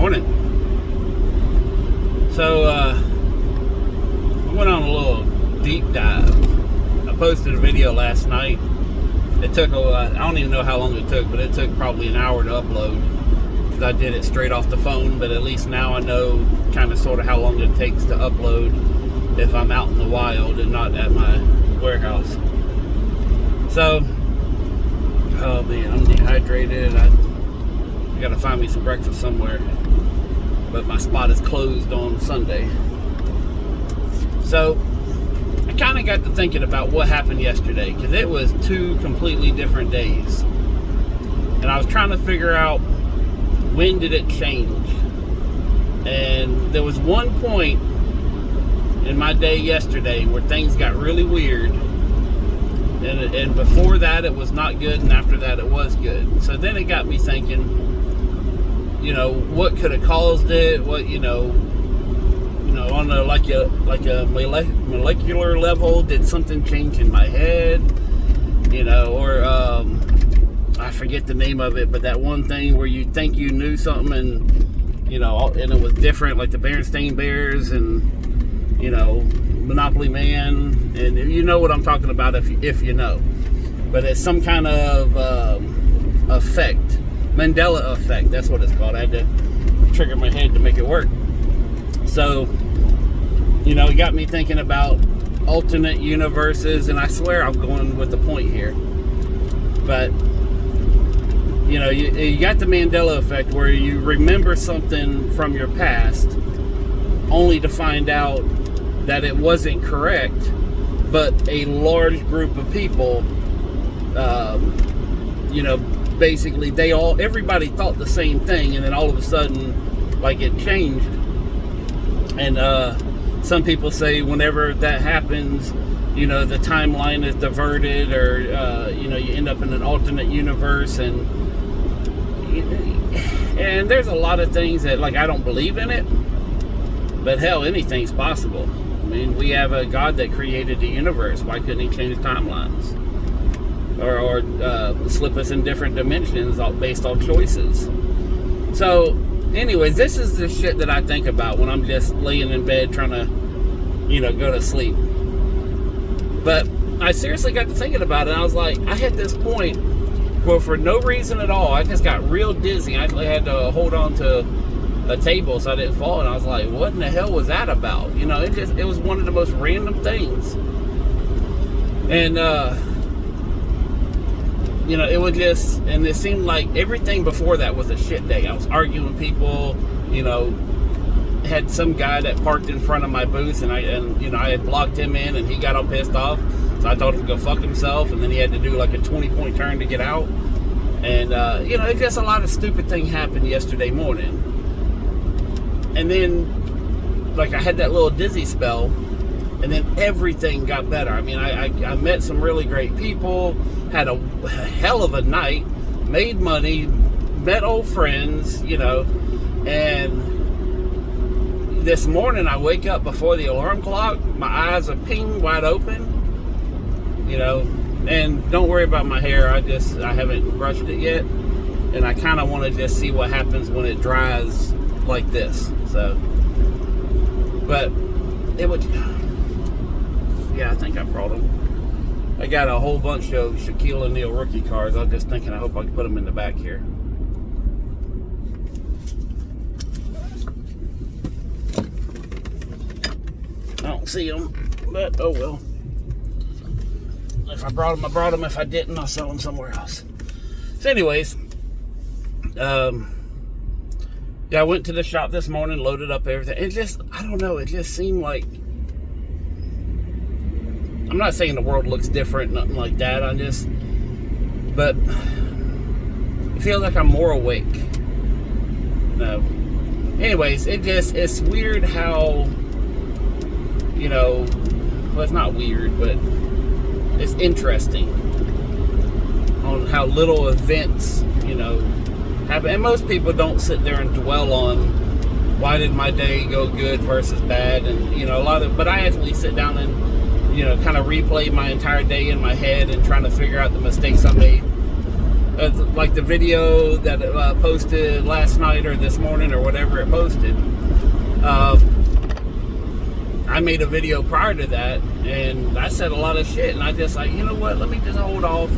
Morning. So, I went on a little deep dive. I posted a video last night. It took I don't even know how long it took, but it took probably an hour to upload because I did it straight off the phone. But at least now I know kind of sort of how long it takes to upload if I'm out in the wild and not at my warehouse. So, oh man, I'm dehydrated. I gotta find me some breakfast somewhere, but my spot is closed on Sunday. So I kind of got to thinking about what happened yesterday, because it was two completely different days, and I was trying to figure out when did it change. And there was one point in my day yesterday where things got really weird, and before that it was not good, and after that it was good. So then it got me thinking, what could have caused it? What, on a molecular level, did something change in my head? Or I forget the name of it, but that one thing where you think you knew something and and it was different, like the Berenstain Bears and Monopoly Man, and you know what I'm talking about if you know. But it's some kind of effect. Mandela effect, that's what it's called. I had to trigger my head to make it work. So, it got me thinking about alternate universes, and I swear I'm going with the point here. But, you got the Mandela effect where you remember something from your past only to find out that it wasn't correct, but a large group of people, basically everybody thought the same thing, and then all of a sudden, like, it changed. And some people say whenever that happens, the timeline is diverted, or you end up in an alternate universe, and there's a lot of things that, like, I don't believe in it, but hell, anything's possible. I mean, we have a God that created the universe. Why couldn't he change timelines? Or slip us in different dimensions based on choices. So, anyways, this is the shit that I think about when I'm just laying in bed trying to, go to sleep. But I seriously got to thinking about it, and I was like, I hit this point where for no reason at all, I just got real dizzy. I had to hold on to a table so I didn't fall, and I was like, what in the hell was that about? It was one of the most random things. And, it would and it seemed like everything before that was a shit day. I was arguing with people, had some guy that parked in front of my booth, and I had blocked him in, and he got all pissed off. So I told him to go fuck himself, and then he had to do like a 20-point turn to get out. And, it just a lot of stupid thing happened yesterday morning. And then, like, I had that little dizzy spell, and then everything got better. I mean, I met some really great people, had a hell of a night, made money, met old friends, and this morning I wake up before the alarm clock, my eyes are ping wide open, and don't worry about my hair, I haven't brushed it yet, and I kind of want to just see what happens when it dries like this. So, but it would, yeah, I think I brought them. I got a whole bunch of Shaquille O'Neal rookie cards. I was just thinking, I hope I can put them in the back here. I don't see them, but oh well. If I brought them, I brought them. If I didn't, I'll sell them somewhere else. So anyways, I went to the shop this morning, loaded up everything. It just, I don't know, it just seemed like, I'm not saying the world looks different, nothing like that. But it feels like I'm more awake. No. Anyways, it's weird how, well, it's not weird, but it's interesting on how little events, happen. And most people don't sit there and dwell on why did my day go good versus bad, and but I actually sit down and kind of replay my entire day in my head and trying to figure out the mistakes I made. like the video that posted last night or this morning or whatever it posted. I made a video prior to that, and I said a lot of shit, and I just like, you know what, let me just hold off.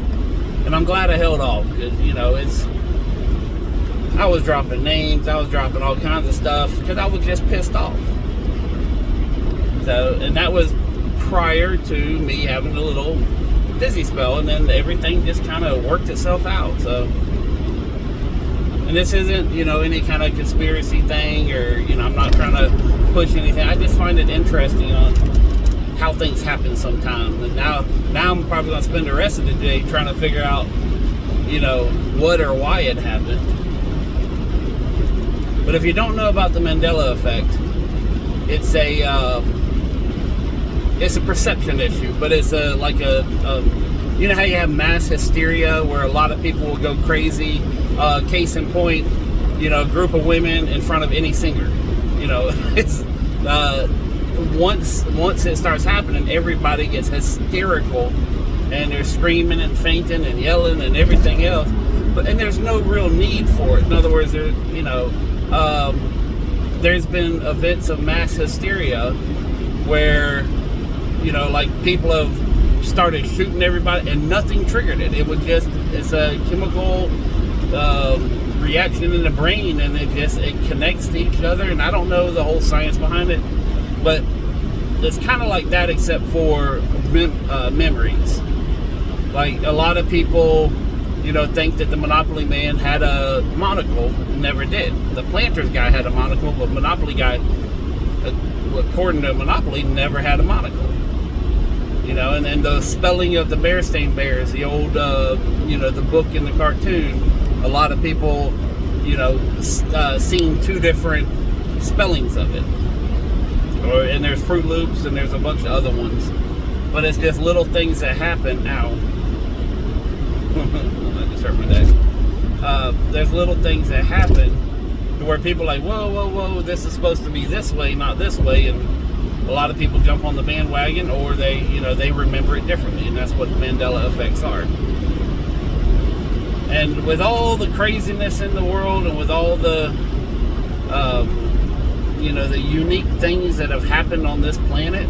And I'm glad I held off, because, you know, I was dropping names, I was dropping all kinds of stuff, because I was just pissed off. So, and that was prior to me having a little dizzy spell, and then everything just kind of worked itself out. So, and this isn't, you know, any kind of conspiracy thing, or, you know, I'm not trying to push anything. I just find it interesting on how things happen sometimes. And now I'm probably going to spend the rest of the day trying to figure out, you know, what or why it happened. But if you don't know about the Mandela effect, it's a perception issue, but it's like a you know how you have mass hysteria where a lot of people will go crazy. Case in point, you know, a group of women in front of any singer. You know, it's once it starts happening, everybody gets hysterical, and they're screaming and fainting and yelling and everything else. And there's no real need for it. In other words, there's been events of mass hysteria where, you know, like people have started shooting everybody and nothing triggered it. It's a chemical reaction in the brain, and it connects to each other. And I don't know the whole science behind it, but it's kind of like that, except for memories. Like, a lot of people, you know, think that the Monopoly man had a monocle. Never did. The Planters guy had a monocle, but Monopoly guy, according to Monopoly, never had a monocle. You know, and then the spelling of the Berenstain Bears, the old, you know, the book and the cartoon, a lot of people, you know, seen two different spellings of it. And there's Fruit Loops, and there's a bunch of other ones. But it's just little things that happen. Ow. I just hurt my neck. There's little things that happen to where people are like, whoa, this is supposed to be this way, not this way. And a lot of people jump on the bandwagon, or they remember it differently. And that's what Mandela effects are. And with all the craziness in the world, and with all the, you know, the unique things that have happened on this planet,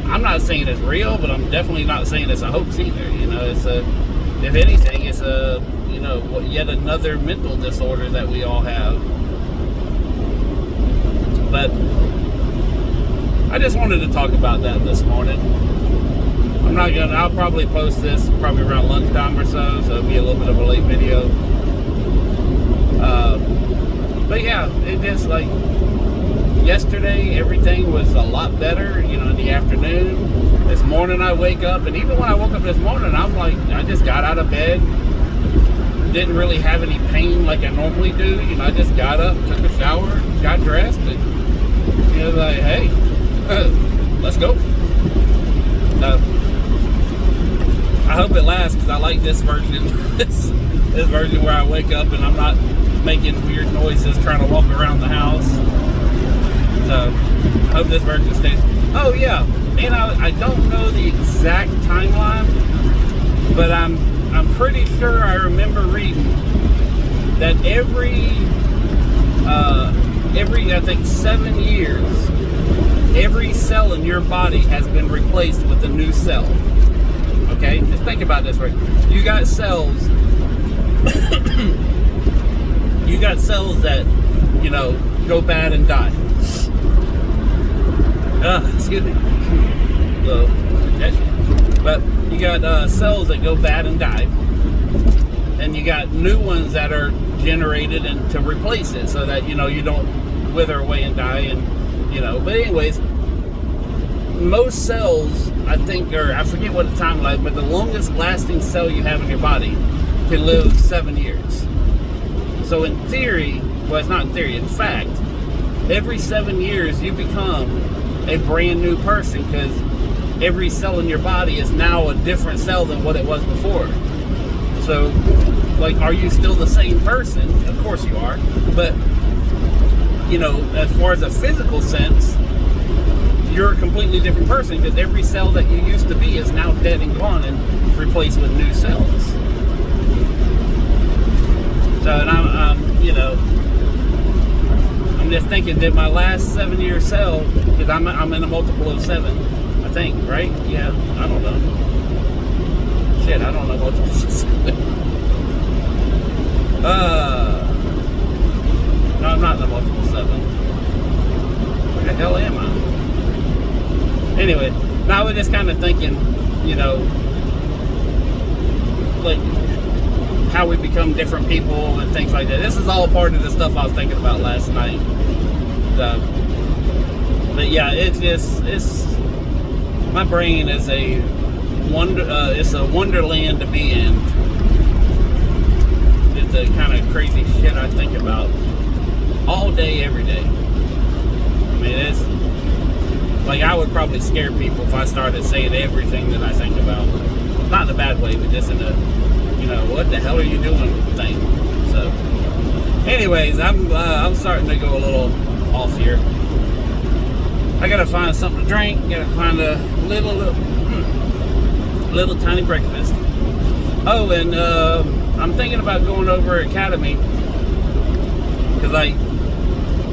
I'm not saying it's real, but I'm definitely not saying it's a hoax either. You know, if anything, it's you know, yet another mental disorder that we all have. But I just wanted to talk about that this morning. I'll probably post this probably around lunchtime or so it'll be a little bit of a late video. But yeah, it just, like, yesterday everything was a lot better, you know, in the afternoon. This morning I wake up, and even when I woke up this morning, I'm like, I just got out of bed, didn't really have any pain like I normally do. You know, I just got up, took a shower, got dressed, and, you know, like, hey, let's go. I hope it lasts, because I like this version. this version where I wake up and I'm not making weird noises trying to walk around the house. So I hope this version stays. Oh yeah, and I don't know the exact timeline, but I'm pretty sure I remember reading that every I think 7 years, every cell in your body has been replaced with a new cell. Okay, just think about this, right? You got cells. You got cells that, you know, go bad and die. Excuse me. But you got cells that go bad and die, and you got new ones that are generated and to replace it, so that, you know, you don't wither away and die. And, you know, but anyways, most cells, I think, or I forget what the time like, but the longest lasting cell you have in your body can live 7 years. So in theory, well, it's not in theory, in fact, every 7 years you become a brand new person, because every cell in your body is now a different cell than what it was before. So, like, are you still the same person? Of course you are. But, you know, as far as a physical sense, you're a completely different person, because every cell that you used to be is now dead and gone and replaced with new cells. So, and I'm just thinking, did my last 7 years sell? Because I'm in a multiple of 7, I think, right? Yeah, I don't know. Shit, I don't know multiples of 7. No, I'm not in a multiple 7. Where the hell am I? Anyway, now I was just kind of thinking, like how we become different people and things like that. This is all part of the stuff I was thinking about last night. But yeah, it's my brain is a wonderland to be in. It's the kind of crazy shit I think about all day, every day. I mean, it's like I would probably scare people if I started saying everything that I think about. Not in a bad way, but just in a, what the hell are you doing thing. So, anyways, I'm starting to go a little off here. I gotta find something to drink. Gotta find a little tiny breakfast. Oh, and I'm thinking about going over Academy because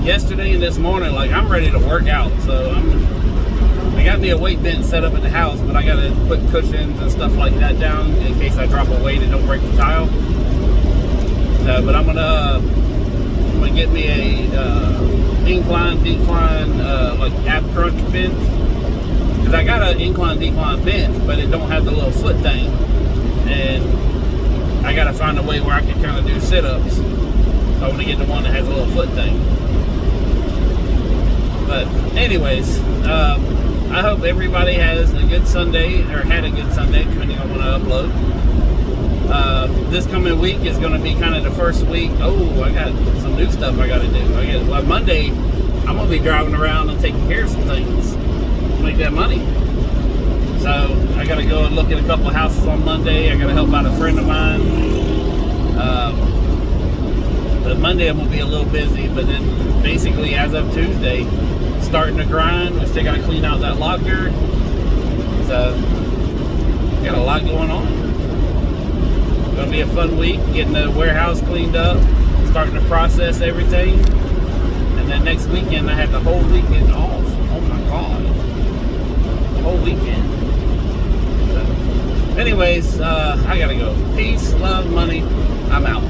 yesterday and this morning, I'm ready to work out. So I got me a weight bench set up at the house, but I gotta put cushions and stuff like that down in case I drop a weight and don't break the tile. So, but I'm gonna get me a incline, decline, ab crunch bench. Because I got an incline, decline bench, but it don't have the little foot thing. And I gotta find a way where I can kind of do sit-ups. So I want to get the one that has a little foot thing. But anyways, I hope everybody has a good Sunday, or had a good Sunday, depending on when I upload. This coming week is going to be kind of the first week. Oh, I got some new stuff I got to do. Monday, I'm going to be driving around and taking care of some things to make that money. So I got to go and look at a couple of houses on Monday. I got to help out a friend of mine. But Monday I'm going to be a little busy, but then basically as of Tuesday, starting to grind. We still got to clean out that locker. So got a lot going on. It's going to be a fun week, getting the warehouse cleaned up, starting to process everything. And then next weekend I have the whole weekend off. Oh my God. The whole weekend. So, anyways, I got to go. Peace, love, money. I'm out.